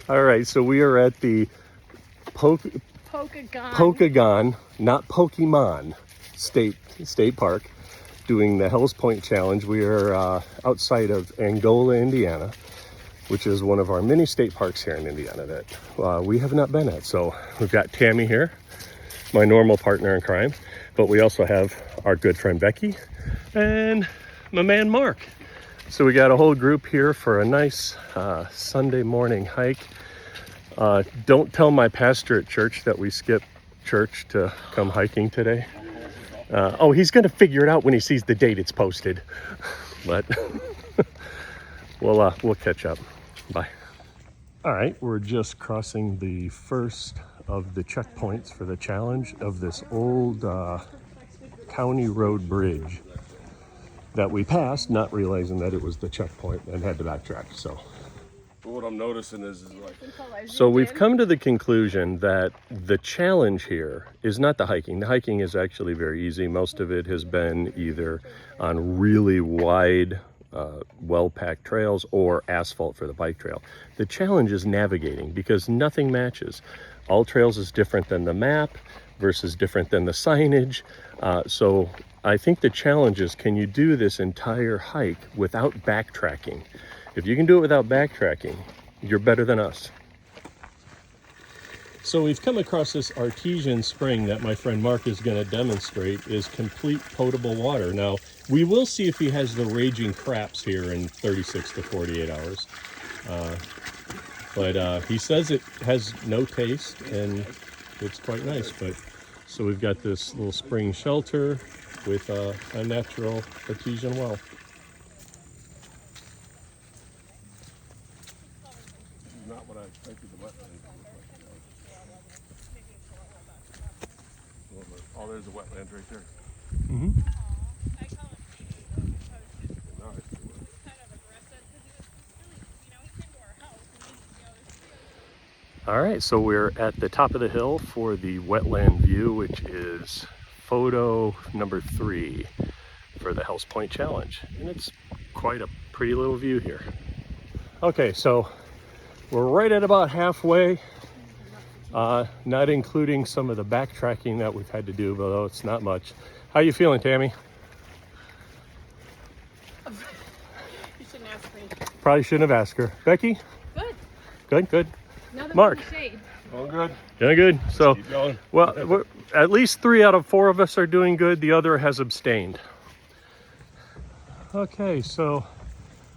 All right, so we are at the Pokagon, not Pokemon, State Park, doing the Hells Point Challenge. We are outside of Angola, Indiana, which is one of our many state parks here in Indiana that we have not been at. So we've got Tammy here, my normal partner in crime, but we also have our good friend Becky and my man Mark. So we got a whole group here for a nice Sunday morning hike. Don't tell my pastor at church that we skipped church to come hiking today. Oh, he's gonna figure it out when he sees the date it's posted. But we'll catch up. Bye. All right, we're just crossing the first of the checkpoints for the challenge of this old county road bridge that we passed, not realizing that it was the checkpoint, and had to backtrack. So what I'm noticing is like, so we've come to the conclusion that the challenge here is not the hiking. The hiking is actually very easy. Most of it has been either on really wide, well-packed trails or asphalt for the bike trail. The challenge is navigating, because nothing matches. All trails is different than the map versus different than the signage. So I think the challenge is, can you do this entire hike without backtracking? If you can do it without backtracking, you're better than us. So we've come across this artesian spring that my friend Mark is going to demonstrate is complete potable water. Now, we will see if he has the raging craps here in 36 to 48 hours. But he says it has no taste and it's quite nice. But so we've got this little spring shelter with a natural artesian well. not what I expected the wetlands to look like. Oh, there's a wetland right there. Mm-hmm. All right, so we're at the top of the hill for the wetland view, which is photo number 3 for the Hells Point Challenge. And it's quite a pretty little view here. Okay, so we're right at about halfway, not including some of the backtracking that we've had to do, although it's not much. How you feeling, Tammy? You shouldn't ask me. Probably shouldn't have asked her. Becky? Good. Good, good. Now that Mark? we're in the shade. All good. Yeah, good. So, Keep going. well, at least 3 out of 4 of us are doing good. The other has abstained. Okay, so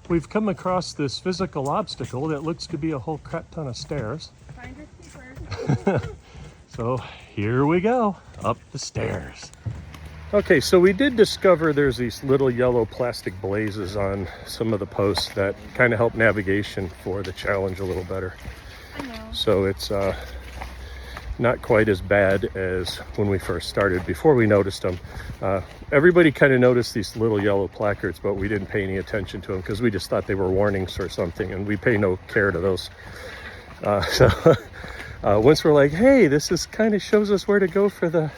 we've come across this physical obstacle that looks to be a whole crap ton of stairs. Find your keeper. So here we go, up the stairs. Okay, so we did discover there's these little yellow plastic blazes on some of the posts that kind of help navigation for the challenge a little better. I know. So it's not quite as bad as when we first started, before we noticed them. Everybody kind of noticed these little yellow placards, but we didn't pay any attention to them because we just thought they were warnings or something, and we pay no care to those. Once we're like, hey, this is kind of shows us where to go for the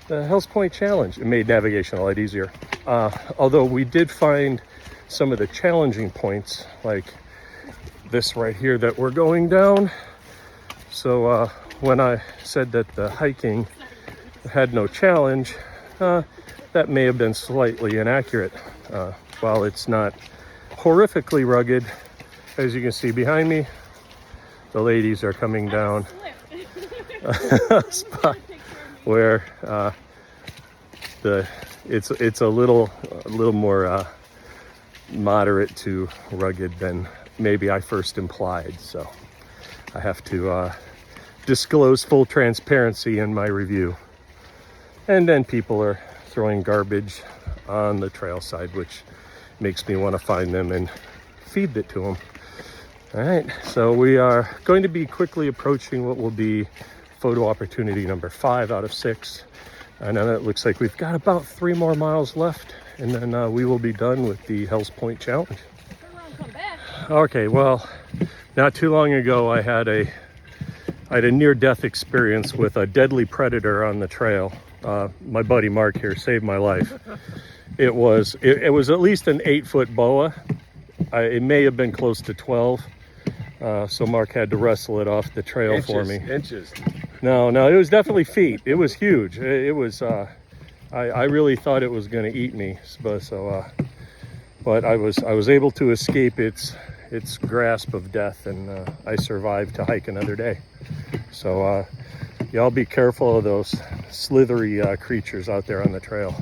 Hells Point Challenge, it made navigation a lot easier. Although we did find some of the challenging points, like this right here that we're going down. So when I said that the hiking had no challenge, that may have been slightly inaccurate. While it's not horrifically rugged, as you can see behind me, the ladies are coming down a spot where it's a little more moderate to rugged than maybe I first implied. So I have to disclose full transparency in my review. And then people are throwing garbage on the trail side, which makes me want to find them and feed it to them. All right, so we are going to be quickly approaching what will be photo opportunity number 5 out of 6. And then it looks like we've got about 3 more miles left, and then we will be done with the Hells Point Challenge. Come back. Okay, well, not too long ago I had a near-death experience with a deadly predator on the trail. My buddy Mark here saved my life. It was at least an 8-foot boa. it may have been close to 12. So Mark had to wrestle it off the trail for me. Inches. No, it was definitely feet. It was huge. It was, I really thought it was going to eat me. But I was able to escape its grasp of death, and I survived to hike another day. So y'all be careful of those slithery creatures out there on the trail.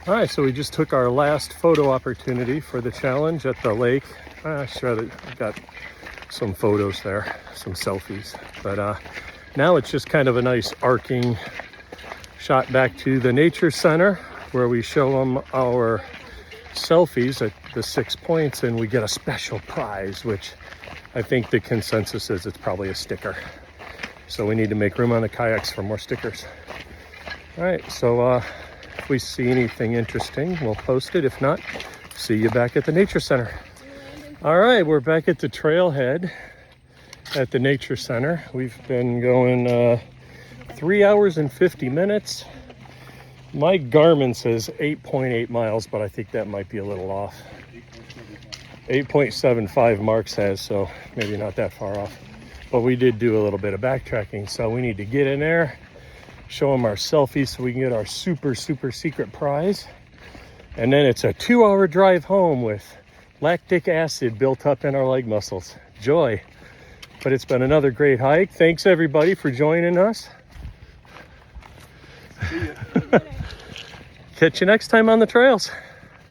All right, so we just took our last photo opportunity for the challenge at the lake. Sure, I've got some photos there, some selfies. But now it's just kind of a nice arcing shot back to the nature center where we show them our selfies at the 6 points, and we get a special prize, which I think the consensus is it's probably a sticker. So we need to make room on the kayaks for more stickers. All right, so if we see anything interesting, we'll post it. If not, see you back at the nature center. All right, we're back at the trailhead at the nature center. We've been going 3 hours and 50 minutes. My Garmin says 8.8 miles, but I think that might be a little off. 8.75 Mark says, so maybe not that far off. But we did do a little bit of backtracking, so we need to get in there, show them our selfies so we can get our super secret prize. And then it's a 2-hour drive home with lactic acid built up in our leg muscles. Joy. But it's been another great hike. Thanks everybody for joining us. See ya. Catch you next time on the trails.